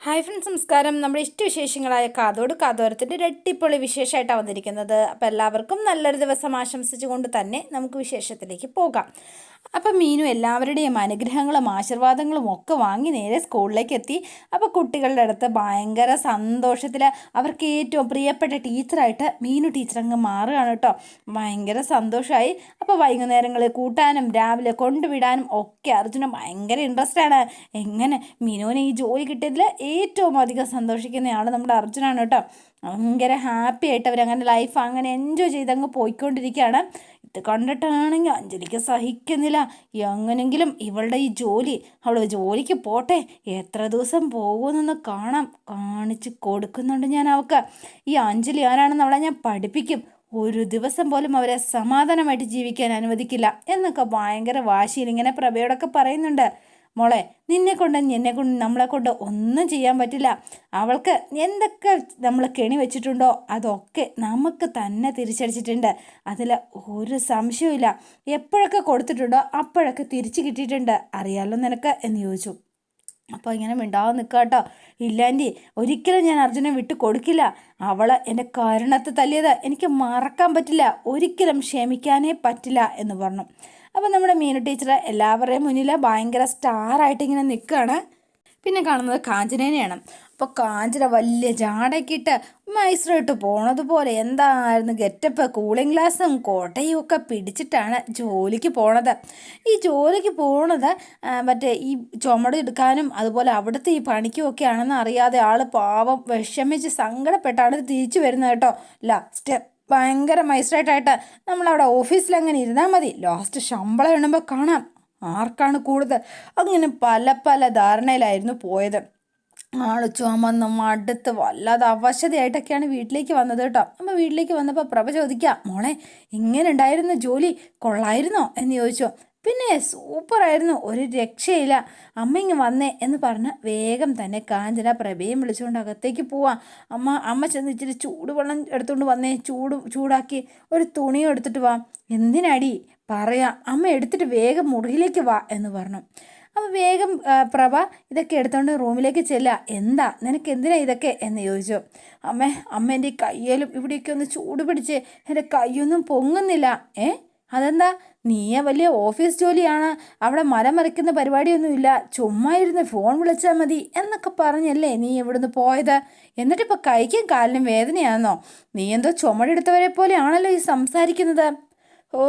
Hi friends, നമസ്കാരം. നമ്മുടെ ഇഷ്ടവിശേഷങ്ങളായ കാതോട് കാതോരത്തിൻ്റെ ഒരു അടിപൊളി വിശേഷമായിട്ടാണ് വന്നിരിക്കുന്നത്. അപ്പോൾ എല്ലാവർക്കും നല്ലൊരു ദിവസം ആശംസിച്ചുകൊണ്ട് തന്നെ നമുക്ക് വിശേഷത്തിലേക്ക് പോകാം. അപ്പം മീനു എല്ലാവരുടെയും അനുഗ്രഹങ്ങളും ആശീർവാദങ്ങളും ഒക്കെ വാങ്ങി നേരെ സ്കൂളിലേക്ക് എത്തി. അപ്പോൾ കുട്ടികളുടെ അടുത്ത് ഭയങ്കര സന്തോഷത്തിൽ അവർക്ക് ഏറ്റവും പ്രിയപ്പെട്ട ടീച്ചറായിട്ട് മീനു ടീച്ചർ അങ്ങ് മാറുകയാണ് കേട്ടോ. ഭയങ്കര സന്തോഷമായി. അപ്പോൾ വൈകുന്നേരങ്ങളിൽ കൂട്ടാനും രാവിലെ കൊണ്ടുവിടാനും ഒക്കെ അർജുന ഭയങ്കര ഇൻട്രസ്റ്റാണ്. എങ്ങനെ മീനുവിന് ഈ ജോലി കിട്ടിയതിൽ ഏറ്റവും അധികം സന്തോഷിക്കുന്നയാൾ നമ്മുടെ അർജുനാണ് കേട്ടോ. ഭയങ്കര ഹാപ്പി ആയിട്ട് അവരങ്ങനെ ലൈഫ് അങ്ങനെ എൻജോയ് ചെയ്തങ്ങ് പോയിക്കൊണ്ടിരിക്കുകയാണ്. ഇത് കണ്ടിട്ടാണെങ്കിൽ അഞ്ജലിക്ക് സഹിക്കുന്നില്ല. എങ്ങനെങ്കിലും ഇവളുടെ ഈ ജോലി, അവൾ ജോലിക്ക് പോട്ടെ, എത്ര ദിവസം പോകുമെന്നൊന്ന് കാണിച്ച് കൊടുക്കുന്നുണ്ട് ഞാൻ അവൾക്ക്. ഈ അഞ്ജലി ആരാണെന്ന് അവളെ ഞാൻ പഠിപ്പിക്കും. ഒരു ദിവസം പോലും അവരെ സമാധാനമായിട്ട് ജീവിക്കാൻ അനുവദിക്കില്ല എന്നൊക്കെ ഭയങ്കര വാശിയിൽ ഇങ്ങനെ പ്രഭയോടൊക്കെ പറയുന്നുണ്ട്. മോളെ, നമ്മളെ കൊണ്ട് ഒന്നും ചെയ്യാൻ പറ്റില്ല. അവൾക്ക് എന്തൊക്കെ നമ്മൾ കെണി വെച്ചിട്ടുണ്ടോ അതൊക്കെ നമുക്ക് തന്നെ തിരിച്ചടിച്ചിട്ടുണ്ട്. അതിൽ ഒരു സംശയവുമില്ല. എപ്പോഴൊക്കെ കൊടുത്തിട്ടുണ്ടോ അപ്പോഴൊക്കെ തിരിച്ചു കിട്ടിയിട്ടുണ്ട്. അറിയാമല്ലോ നിനക്ക് എന്ന് ചോദിച്ചു. അപ്പോൾ ഇങ്ങനെ മിണ്ടാതെ നിൽക്കുക കേട്ടോ. ഇല്ലാൻറ്റി, ഒരിക്കലും ഞാൻ അർജുനെ വിട്ടു കൊടുക്കില്ല. അവൾ എൻ്റെ കാരണത്ത് തല്ലിയത് എനിക്ക് മറക്കാൻ പറ്റില്ല, ഒരിക്കലും ക്ഷമിക്കാനേ പറ്റില്ല എന്ന് പറഞ്ഞു. അപ്പോൾ നമ്മുടെ മീനു ടീച്ചർ എല്ലാവരുടെയും മുന്നിൽ ഭയങ്കര സ്റ്റാറായിട്ട് ഇങ്ങനെ നിൽക്കുകയാണ്. പിന്നെ കാണുന്നത് കാഞ്ചനേനെയാണ്. അപ്പോൾ കാഞ്ചന വലിയ ജാടയൊക്കെ ഇട്ട് മൈസൂരിട്ട് പോണതുപോലെ എന്തായിരുന്നു ഗെറ്റപ്പ്, കൂളിംഗ് ഗ്ലാസും കോട്ടയും ഒക്കെ പിടിച്ചിട്ടാണ് ജോലിക്ക് പോണത്. ഈ ജോലിക്ക് പോണത് മറ്റേ ഈ ചുമട് എടുക്കാനും അതുപോലെ അവിടുത്തെ ഈ പണിക്കും ഒക്കെ ആണെന്ന് അറിയാതെ ആൾ പാവം വിഷമിച്ച് സങ്കടപ്പെട്ടാണ് തിരിച്ചു വരുന്നത് കേട്ടോ. ലാസ്റ്റ് ഭയങ്കര മൈസൂരായിട്ടായിട്ട് നമ്മളവിടെ ഓഫീസിൽ അങ്ങനെ ഇരുന്നാൽ മതി, ലാസ്റ്റ് ശമ്പളം എണ്ണുമ്പോൾ കാണാം ആർക്കാണ് കൂടുതൽ. അങ്ങനെ പല ധാരണയിലായിരുന്നു പോയത്. ആൾ ചുമന്ന് മടുത്ത് വല്ലാതെ അവശതയായിട്ടൊക്കെയാണ് വീട്ടിലേക്ക് വന്നത് കേട്ടോ. അപ്പോൾ വീട്ടിലേക്ക് വന്നപ്പോൾ പ്രഭ ചോദിക്കുക, മോളെ എങ്ങനെ ഉണ്ടായിരുന്നു ജോലി, കൊള്ളായിരുന്നോ എന്ന് ചോദിച്ചു. പിന്നെ സൂപ്പറായിരുന്നു, ഒരു രക്ഷയില്ല, അമ്മ ഇങ്ങ് വന്നേ എന്ന് പറഞ്ഞ് വേഗം തന്നെ കാഞ്ചന പ്രഭയും വിളിച്ചുകൊണ്ട് അകത്തേക്ക് പോവാം. അമ്മ ചെന്ന് ഇച്ചിരി ചൂടുവെള്ളം എടുത്തുകൊണ്ട് വന്നേ, ചൂടാക്കി ഒരു തുണിയും എടുത്തിട്ട് വാ. എന്തിനടി, പറയാം, അമ്മ എടുത്തിട്ട് വേഗം മുറിയിലേക്ക് വാ എന്ന് പറഞ്ഞു. അപ്പോൾ വേഗം പ്രഭ ഇതൊക്കെ എടുത്തുകൊണ്ട് റൂമിലേക്ക് ചെല്ലുക. എന്താ നിനക്ക്, എന്തിനാ ഇതൊക്കെ എന്ന് ചോദിച്ചു. അമ്മ എൻ്റെ കയ്യിലും ഇവിടെയൊക്കെ ഒന്ന് ചൂട് പിടിച്ച് എൻ്റെ കൈയൊന്നും പൊങ്ങുന്നില്ല. അതെന്താ, നീയെ വലിയ ഓഫീസ് ജോലിയാണ്, അവിടെ മരം മറിക്കുന്ന പരിപാടിയൊന്നുമില്ല, ചുമ്മാ ഇരുന്ന് ഫോൺ വിളിച്ചാൽ മതി എന്നൊക്കെ പറഞ്ഞല്ലേ നീ ഇവിടുന്ന് പോയത്. എന്നിട്ടിപ്പോൾ കൈക്കും കാലിനും വേദനയാണെന്നോ? നീ എന്തോ ചുമടെടുത്തവരെ പോലെയാണല്ലോ ഈ സംസാരിക്കുന്നത്. ഓ,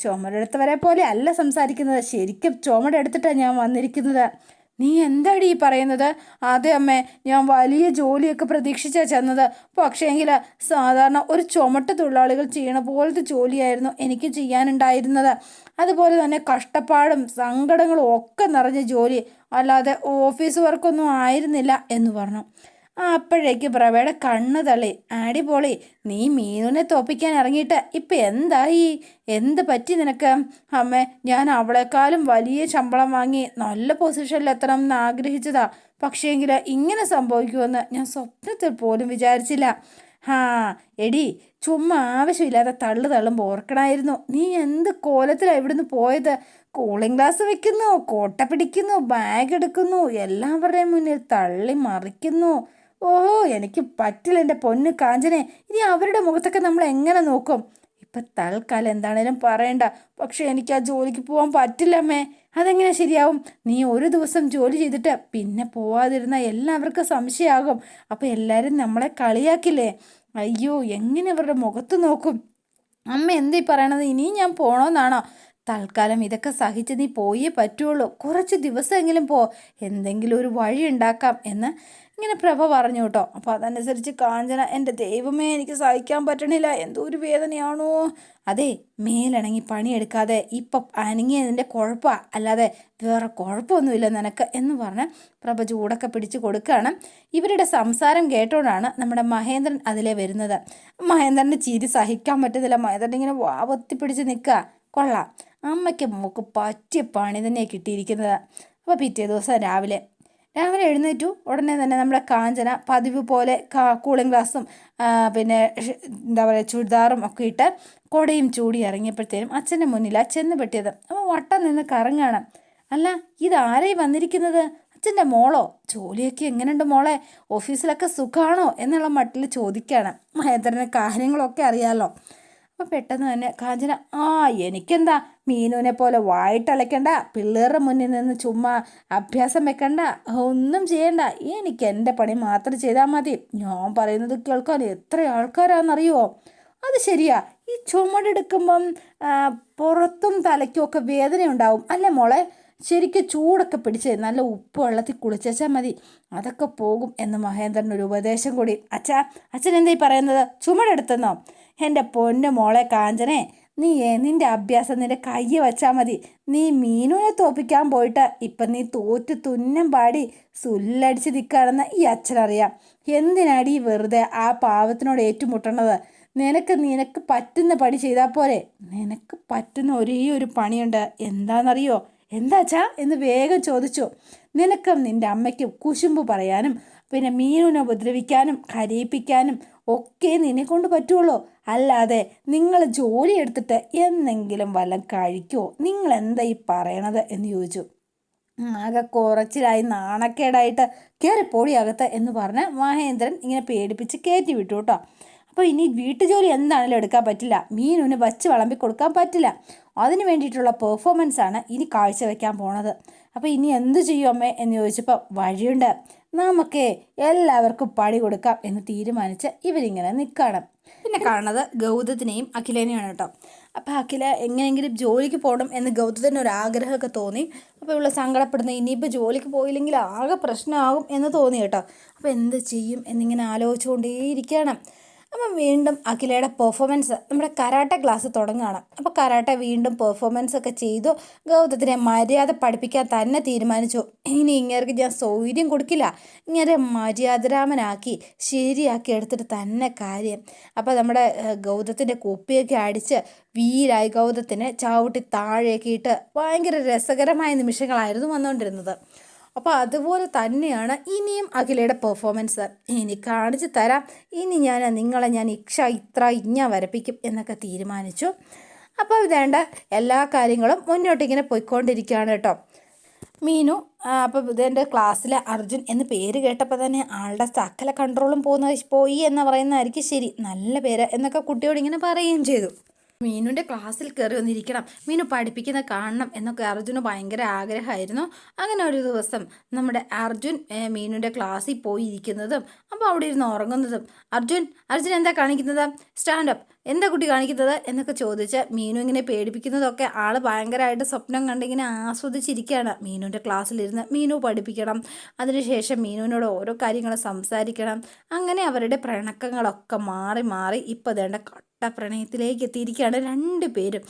ചുമടെടുത്തവരെ പോലെ അല്ല സംസാരിക്കുന്നത്, ശരിക്കും ചുമടെടുത്തിട്ടാണ് ഞാൻ വന്നിരിക്കുന്നത്. നീ എന്താടി ഈ പറയുന്നത്? അതെ അമ്മേ, ഞാൻ വലിയ ജോലിയൊക്കെ പ്രതീക്ഷിച്ചാണ് ചെന്നത്. പക്ഷേങ്കിൽ സാധാരണ ഒരു ചുമട്ട് തൊഴിലാളികൾ ചെയ്യണ പോലത്തെ ജോലിയായിരുന്നു എനിക്ക് ചെയ്യാനുണ്ടായിരുന്നത്. അതുപോലെ തന്നെ കഷ്ടപ്പാടും സങ്കടങ്ങളും ഒക്കെ നിറഞ്ഞ ജോലി, അല്ലാതെ ഓഫീസ് വർക്കൊന്നും ആയിരുന്നില്ല എന്ന് പറഞ്ഞു. അപ്പോഴേക്ക് പ്രഭയുടെ കണ്ണ് തള്ളി. അടിപൊളി, നീ മീനുവിനെ തോപ്പിക്കാൻ ഇറങ്ങിയിട്ട് ഇപ്പം എന്തായി, എന്ത് പറ്റി നിനക്ക്? അമ്മേ, ഞാൻ അവളെക്കാളും വലിയ ശമ്പളം വാങ്ങി നല്ല പൊസിഷനിൽ എത്തണം എന്ന് ആഗ്രഹിച്ചതാ. പക്ഷേങ്കിൽ ഇങ്ങനെ സംഭവിക്കുമെന്ന് ഞാൻ സ്വപ്നത്തിൽ പോലും വിചാരിച്ചില്ല. എടി, ചുമ്മാ ആവശ്യമില്ലാതെ തള്ളുമ്പോൾ ഓർക്കണമായിരുന്നു. നീ എന്ത് കോലത്തിലാണ് ഇവിടുന്ന് പോയത്? കൂളിംഗ് ഗ്ലാസ് വെക്കുന്നു, കോട്ട പിടിക്കുന്നു, ബാഗ് എടുക്കുന്നു, എല്ലാവരുടെയും മുന്നിൽ തള്ളി മറിക്കുന്നു. ഓഹോ, എനിക്ക് പറ്റില്ല എൻ്റെ പൊന്ന് കാഞ്ചനെ. ഇനി അവരുടെ മുഖത്തൊക്കെ നമ്മൾ എങ്ങനെ നോക്കും? ഇപ്പം തൽക്കാലം എന്താണേലും പറയണ്ട, പക്ഷെ എനിക്ക് ആ ജോലിക്ക് പോകാൻ പറ്റില്ലമ്മേ. അതെങ്ങനെ ശരിയാവും? നീ ഒരു ദിവസം ജോലി ചെയ്തിട്ട് പിന്നെ പോവാതിരുന്ന എല്ലാവർക്കും സംശയമാകും. അപ്പോൾ എല്ലാവരും നമ്മളെ കളിയാക്കില്ലേ? അയ്യോ, എങ്ങനെ അവരുടെ മുഖത്ത് നോക്കും? അമ്മ എന്തീ പറയണത്? ഇനിയും ഞാൻ പോകണമെന്നാണോ? തൽക്കാലം ഇതൊക്കെ സഹിച്ച് നീ പോയേ പറ്റുള്ളൂ, കുറച്ച് ദിവസമെങ്കിലും പോ, എന്തെങ്കിലും ഒരു വഴി ഉണ്ടാക്കാം എന്ന് ഇങ്ങനെ പ്രഭ പറഞ്ഞു കേട്ടോ. അപ്പോൾ അതനുസരിച്ച് കാഞ്ചന, എൻ്റെ ദൈവമേ എനിക്ക് സഹിക്കാൻ പറ്റണില്ല, എന്തോ ഒരു വേദനയാണോ. അതെ, മേലണങ്ങി പണിയെടുക്കാതെ ഇപ്പം അനങ്ങിയതിൻ്റെ കുഴപ്പമാണ്, അല്ലാതെ വേറെ കുഴപ്പമൊന്നുമില്ല നിനക്ക് എന്ന് പറഞ്ഞ് പ്രഭ ചൂടൊക്കെ പിടിച്ച് കൊടുക്കുകയാണ്. ഇവരുടെ സംസാരം കേട്ടോണ്ടാണ് നമ്മുടെ മഹേന്ദ്രൻ അതിലേ വരുന്നത്. മഹേന്ദ്രൻ്റെ ചിരി സഹിക്കാൻ പറ്റുന്നില്ല. മഹേന്ദ്രൻ ഇങ്ങനെ വാവത്തി പിടിച്ച് നിൽക്കുക. കൊള്ളാം, അമ്മയ്ക്ക് മോക്ക് പറ്റിയ പണി തന്നെയാണ് കിട്ടിയിരിക്കുന്നത്. അപ്പോൾ പിറ്റേ ദിവസം രാവിലെ എഴുന്നേറ്റു ഉടനെ തന്നെ നമ്മുടെ കാഞ്ചന പതിവ് പോലെ കൂളിംഗ് ഗ്ലാസും പിന്നെ എന്താ പറയുക ചുരിദാറും ഒക്കെ ഇട്ട് കൊടയും ചൂടി ഇറങ്ങിയപ്പോഴത്തേനും അച്ഛൻ്റെ മുന്നിലാണ് ചെന്ന് പെട്ടിയത്. അപ്പോൾ വട്ടം നിന്ന് കറങ്ങാണ്. അല്ല, ഇതാരായി വന്നിരിക്കുന്നത്? അച്ഛൻ്റെ മോളോ, ജോലിയൊക്കെ എങ്ങനെയുണ്ട് മോളെ, ഓഫീസിലൊക്കെ സുഖമാണോ എന്നുള്ള മട്ടിൽ ചോദിക്കുകയാണ്. മഹേന്ദ്രന് കാര്യങ്ങളൊക്കെ അറിയാമല്ലോ. അപ്പോൾ പെട്ടെന്ന് തന്നെ കാഞ്ചന, എനിക്കെന്താ, മീനുവിനെ പോലെ വായിട്ടലയ്ക്കണ്ട, പിള്ളേരുടെ മുന്നിൽ നിന്ന് ചുമ്മാ അഭ്യാസം വെക്കണ്ട, ഒന്നും ചെയ്യണ്ട, എനിക്ക് എൻ്റെ പണി മാത്രം ചെയ്താൽ മതി. ഞാൻ പറയുന്നത് കേൾക്കാൻ എത്ര ആൾക്കാരാണെന്നറിയുമോ? അത് ശരിയാ, ഈ ചുമടെടുക്കുമ്പം പുറത്തും തലയ്ക്കും ഒക്കെ വേദന ഉണ്ടാവും അല്ലേ മോളെ? ശരിക്കും ചൂടൊക്കെ പിടിച്ച് നല്ല ഉപ്പ് വെള്ളത്തിൽ കുളിച്ചാൽ മതി, അതൊക്കെ പോകും എന്ന് മഹേന്ദ്രൻ ഒരു ഉപദേശം കൂടി. അച്ഛൻ എന്താ ഈ പറയുന്നത്? ചുമടെടുത്തെന്നോ? എൻ്റെ പൊന്നു മോളെ കാഞ്ചനെ, നിൻ്റെ അഭ്യാസം നിൻ്റെ കൈ വെച്ചാൽ മതി. നീ മീനുവിനെ തോപ്പിക്കാൻ പോയിട്ട് ഇപ്പം നീ തോറ്റ് തുന്നം പാടി സുല്ലടിച്ച് നിൽക്കുകയാണെന്ന് ഈ അച്ഛനറിയാം. എന്തിനാടി വെറുതെ ആ പാവത്തിനോട് ഏറ്റുമുട്ടണത്? നിനക്ക് പറ്റുന്ന പണി ചെയ്താൽ പോരെ? നിനക്ക് പറ്റുന്ന ഒരേ ഒരു പണിയുണ്ട്, എന്താണെന്നറിയോ? എന്താച്ചാ എന്ന് വേഗം ചോദിച്ചു. നിനക്കും നിൻ്റെ അമ്മയ്ക്കും കുശുമ്പ് പറയാനും പിന്നെ മീനുവിനെ ഉപദ്രവിക്കാനും കരയിപ്പിക്കാനും ഒക്കെ നിന്നെ കൊണ്ട് പറ്റുള്ളൂ. അല്ലാതെ നിങ്ങൾ ജോലി എടുത്തിട്ട് എന്തെങ്കിലും വല്ലതും കഴിക്കുമോ? നിങ്ങൾ എന്താ ഈ പറയണത് എന്ന് ചോദിച്ചു. ആകെ കുറച്ചിലായി നാണക്കേടായിട്ട് കയറിപ്പോടിയകത്ത് എന്ന് പറഞ്ഞ് മഹേന്ദ്രൻ ഇങ്ങനെ പേടിപ്പിച്ച് കയറ്റി വിട്ടു കേട്ടോ. അപ്പോൾ ഇനി വീട്ടുജോലി എന്താണെങ്കിലും എടുക്കാൻ പറ്റില്ല, മീനുവിന് വച്ച് വിളമ്പി കൊടുക്കാൻ പറ്റില്ല. അതിന് വേണ്ടിയിട്ടുള്ള പെർഫോമൻസാണ് ഇനി കാഴ്ചവെക്കാൻ പോണത്. അപ്പോൾ ഇനി എന്ത് ചെയ്യും അമ്മേ എന്ന് ചോദിച്ചപ്പോൾ, വഴിയുണ്ട്, നമുക്ക് എല്ലാവർക്കും പണി കൊടുക്കാം എന്ന് തീരുമാനിച്ച് ഇവരിങ്ങനെ നിൽക്കണം. പിന്നെ കാണുന്നത് ഗൗതത്തിനെയും അഖിലേനെയാണ് കേട്ടോ. അപ്പോൾ അഖില എങ്ങനെയെങ്കിലും ജോലിക്ക് പോകണം എന്ന് ഗൗതത്തിന് ഒരു ആഗ്രഹമൊക്കെ തോന്നി. അപ്പോൾ ഇവള് സങ്കടപ്പെടുന്ന, ഇനിയിപ്പോൾ ജോലിക്ക് പോയില്ലെങ്കിൽ ആകെ പ്രശ്നമാകും എന്ന് തോന്നി കേട്ടോ. അപ്പോൾ എന്ത് ചെയ്യും എന്നിങ്ങനെ ആലോചിച്ചുകൊണ്ടേയിരിക്കുകയാണ്. അപ്പം വീണ്ടും അഖിലയുടെ പെർഫോമൻസ്, നമ്മുടെ കരാട്ട ക്ലാസ് തുടങ്ങുകയാണ്. അപ്പോൾ കരാട്ട വീണ്ടും പെർഫോമൻസ് ഒക്കെ ചെയ്തു. ഗൗതത്തിനെ മര്യാദ പഠിപ്പിക്കാൻ തന്നെ തീരുമാനിച്ചു. ഇനി ഇങ്ങേർക്ക് ഞാൻ സൗകര്യം കൊടുക്കില്ല, ഇങ്ങനെ മര്യാദരാമനാക്കി ശരിയാക്കി എടുത്തിട്ട് തന്നെ കാര്യം. അപ്പോൾ നമ്മുടെ ഗൗതത്തിൻ്റെ കുപ്പിയൊക്കെ അടിച്ച് വീരായി ഗൗതത്തിനെ ചവിട്ടി താഴേക്ക് ഇട്ട് ഭയങ്കര രസകരമായ നിമിഷങ്ങളായിരുന്നു വന്നുകൊണ്ടിരുന്നത്. അപ്പോൾ അതുപോലെ തന്നെയാണ് ഇനിയും അഖിലയുടെ പെർഫോമൻസ്. ഇനി കാണിച്ചു തരാം, ഇനി നിങ്ങളെ ഞാൻ ഇത്ര വരപ്പിക്കും എന്നൊക്കെ തീരുമാനിച്ചു. അപ്പോൾ വേണ്ട എല്ലാ കാര്യങ്ങളും മുന്നോട്ടിങ്ങനെ പോയിക്കൊണ്ടിരിക്കുകയാണ് കേട്ടോ. മീനു അപ്പോൾ ഇതെൻ്റെ ക്ലാസ്സിൽ അർജുൻ എന്ന് പേര് കേട്ടപ്പോൾ തന്നെ ആളുടെ സകല കൺട്രോളും പോയി എന്ന് പറയുന്നതായിരിക്കും ശരി, നല്ല പേര് എന്നൊക്കെ കുട്ടിയോട് ഇങ്ങനെ പറയുകയും ചെയ്തു. മീനുവിൻ്റെ ക്ലാസ്സിൽ കയറി വന്നിരിക്കണം, മീനു പഠിപ്പിക്കുന്ന കാണണം എന്നൊക്കെ അർജുന് ഭയങ്കര ആഗ്രഹമായിരുന്നു. അങ്ങനെ ഒരു ദിവസം നമ്മുടെ അർജുൻ മീനുവിൻ്റെ ക്ലാസ്സിൽ പോയി ഇരിക്കുന്നതും അപ്പോൾ അവിടെ ഇരുന്ന് ഉറങ്ങുന്നതും, അർജുൻ എന്താ കാണിക്കുന്നത്, സ്റ്റാൻഡപ്പ്, എന്താ കുട്ടി കാണിക്കുന്നത് എന്നൊക്കെ ചോദിച്ച് മീനു ഇങ്ങനെ പേടിപ്പിക്കുന്നതൊക്കെ ആൾ ഭയങ്കരമായിട്ട് സ്വപ്നം കണ്ടിങ്ങനെ ആസ്വദിച്ചിരിക്കുകയാണ്. മീനുവിൻ്റെ ക്ലാസ്സിലിരുന്ന് മീനു പഠിപ്പിക്കണം, അതിനുശേഷം മീനുവിനോട് ഓരോ കാര്യങ്ങൾ സംസാരിക്കണം. അങ്ങനെ അവരുടെ പ്രണക്കങ്ങളൊക്കെ മാറി മാറി ഇപ്പോൾ വേണ്ട പ്രണയത്തിലേക്ക് എത്തിയിരിക്കുകയാണ് രണ്ടുപേരും.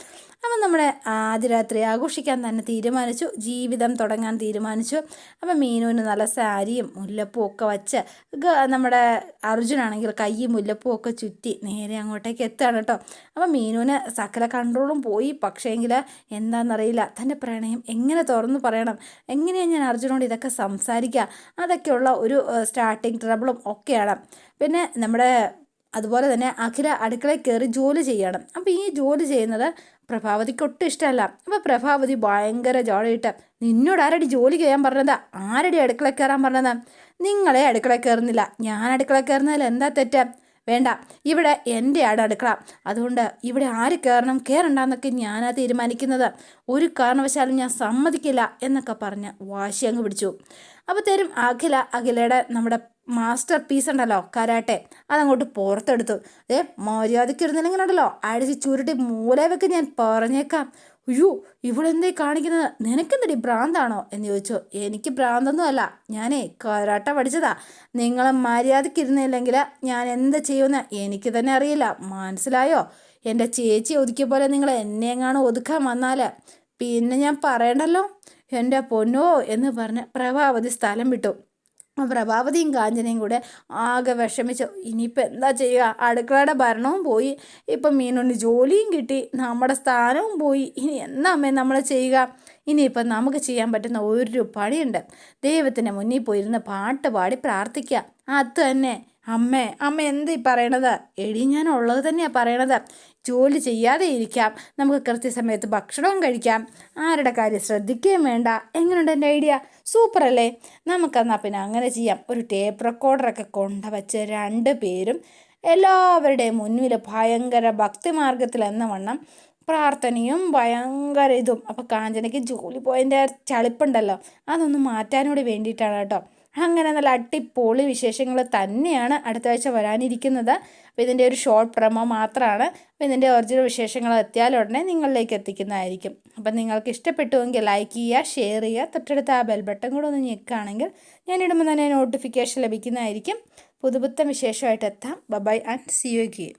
അപ്പം നമ്മുടെ ആദ്യ രാത്രി ആഘോഷിക്കാൻ തന്നെ തീരുമാനിച്ചു, ജീവിതം തുടങ്ങാൻ തീരുമാനിച്ചു. അപ്പം മീനുവിന് നല്ല സാരിയും മുല്ലപ്പൂ ഒക്കെ വച്ച് നമ്മുടെ അർജുനാണെങ്കിൽ കയ്യും മുല്ലപ്പൂ ഒക്കെ ചുറ്റി നേരെ അങ്ങോട്ടേക്ക് എത്തുകയാണ് കേട്ടോ. അപ്പം മീനുവിന് സകല കൺട്രോളും പോയി. പക്ഷേങ്കിൽ എന്താണെന്നറിയില്ല, തൻ്റെ പ്രണയം എങ്ങനെ തുറന്നു പറയണം, എങ്ങനെയാണ് ഞാൻ അർജുനോട് ഇതൊക്കെ സംസാരിക്കുക, അതൊക്കെയുള്ള ഒരു സ്റ്റാർട്ടിങ് ട്രബിളും ഒക്കെയാണ്. പിന്നെ നമ്മുടെ അതുപോലെ തന്നെ അഖില അടുക്കളയിൽ കയറി ജോലി ചെയ്യണം. അപ്പോൾ ഈ ജോലി ചെയ്യുന്നത് പ്രഭാവതിക്ക് ഒട്ടും ഇഷ്ടമല്ല. അപ്പോൾ പ്രഭാവതി ഭയങ്കര ജോളിയിട്ട്, നിന്നോട് ആരടി ജോലി ചെയ്യാൻ പറഞ്ഞതാ, ആരടി അടുക്കളയിൽ കയറാൻ പറഞ്ഞതാ, നിങ്ങളെ അടുക്കളയിൽ കയറുന്നില്ല, ഞാൻ അടുക്കളയിൽ കയറുന്നതിൽ എന്താ തെറ്റ്, വേണ്ട, ഇവിടെ എൻ്റെയാണ് അടുക്കള, അതുകൊണ്ട് ഇവിടെ ആര് കയറണം കയറണ്ടെന്നൊക്കെ ഞാനാ തീരുമാനിക്കുന്നത്, ഒരു കാരണവശാലും ഞാൻ സമ്മതിക്കില്ല എന്നൊക്കെ പറഞ്ഞ് വാശി അങ്ങ് പിടിച്ചു. അപ്പോൾ തരും അഖിലയുടെ നമ്മുടെ മാസ്റ്റർ പീസ് ഉണ്ടല്ലോ കരാട്ടെ, അതങ്ങോട്ട് പുറത്തെടുത്തു. മര്യാദയ്ക്ക് ഇരുന്നില്ലെങ്കിൽ ഉണ്ടല്ലോ അടിച്ച് ചുരുട്ടി മൂലവൊക്കെ ഞാൻ പറഞ്ഞേക്കാം. അയ്യോ, ഇവളെന്തേ കാണിക്കുന്നത്, നിനക്കെന്തടി ഭ്രാന്താണോ എന്ന് ചോദിച്ചു. എനിക്ക് ഭ്രാന്തൊന്നും അല്ല, ഞാനേ കരാട്ട പഠിച്ചതാ, നിങ്ങൾ മര്യാദയ്ക്ക് ഇരുന്നില്ലെങ്കിൽ ഞാൻ എന്ത് ചെയ്യുമെന്ന് എനിക്ക് തന്നെ അറിയില്ല, മനസ്സിലായോ? എൻ്റെ ചേച്ചി ഒതുക്കിയ പോലെ നിങ്ങൾ എന്നെ എങ്ങാനും ഒതുക്കാൻ വന്നാൽ പിന്നെ ഞാൻ പറയണ്ടല്ലോ, എൻ്റെ പൊന്നോ എന്ന് പറഞ്ഞ് പ്രഭാവതി സ്ഥലം വിട്ടു. പ്രഭാവതിയും കാഞ്ചനയും കൂടെ ആകെ വിഷമിച്ചു. ഇനിയിപ്പോൾ എന്താ ചെയ്യുക, അടുക്കളയുടെ ഭരണവും പോയി, ഇപ്പം മീനുണ്ട് ജോലിയും കിട്ടി, നമ്മുടെ സ്ഥാനവും പോയി, ഇനി എന്നാ അമ്മേ നമ്മൾ ചെയ്യുക? ഇനിയിപ്പം നമുക്ക് ചെയ്യാൻ പറ്റുന്ന ഒരു പണിയുണ്ട്, ദൈവത്തിൻ്റെ മുന്നിൽ പോയിരുന്ന് പാട്ട് പാടി പ്രാർത്ഥിക്കുക, അത് തന്നെ. അമ്മ എന്ത് ഈ പറയണത്? എടി ഞാൻ ഉള്ളത് തന്നെയാണ് പറയണത്. ജോലി ചെയ്യാതെ ഇരിക്കാം, നമുക്ക് കൃത്യസമയത്ത് ഭക്ഷണവും കഴിക്കാം, ആരുടെ കാര്യം ശ്രദ്ധിക്കുകയും വേണ്ട. എങ്ങനെയുണ്ട് എൻ്റെ ഐഡിയ? സൂപ്പർ അല്ലേ? നമുക്കെന്നാൽ പിന്നെ അങ്ങനെ ചെയ്യാം. ഒരു ടേപ്പ് റെക്കോർഡറൊക്കെ കൊണ്ടുവച്ച് 2 പേരും എല്ലാവരുടെയും മുന്നിൽ ഭയങ്കര ഭക്തിമാർഗത്തിൽ എന്ന വണ്ണം പ്രാർത്ഥനയും ഭയങ്കര ഇതും. അപ്പോൾ കാഞ്ചനയ്ക്ക് ജോലി പോയതിൻ്റെ ചളിപ്പുണ്ടല്ലോ, അതൊന്ന് മാറ്റാനൂടി വേണ്ടിയിട്ടാണ് കേട്ടോ. അങ്ങനെ നല്ല അടിപൊളി വിശേഷങ്ങൾ തന്നെയാണ് അടുത്ത ആഴ്ച വരാനിരിക്കുന്നത്. അപ്പോൾ ഇതിൻ്റെ ഒരു ഷോർട്ട് പ്രൊമോ മാത്രമാണ്. അപ്പോൾ ഇതിൻ്റെ ഒറിജിനൽ വിശേഷങ്ങൾ എത്തിയാലുടനെ നിങ്ങളിലേക്ക് എത്തിക്കുന്നതായിരിക്കും. അപ്പം നിങ്ങൾക്ക് ഇഷ്ടപ്പെട്ടുവെങ്കിൽ ലൈക്ക് ചെയ്യുക, ഷെയർ ചെയ്യുക, തൊട്ടടുത്ത് ആ ബെൽ ബട്ടൺ കൂടെ ഒന്ന് ഞെക്കുകയാണെങ്കിൽ ഞാനിടുമ്പോൾ തന്നെ നോട്ടിഫിക്കേഷൻ ലഭിക്കുന്നതായിരിക്കും. പുതുപുത്തൻ വിശേഷമായിട്ട് എത്താം. Bye and see you again.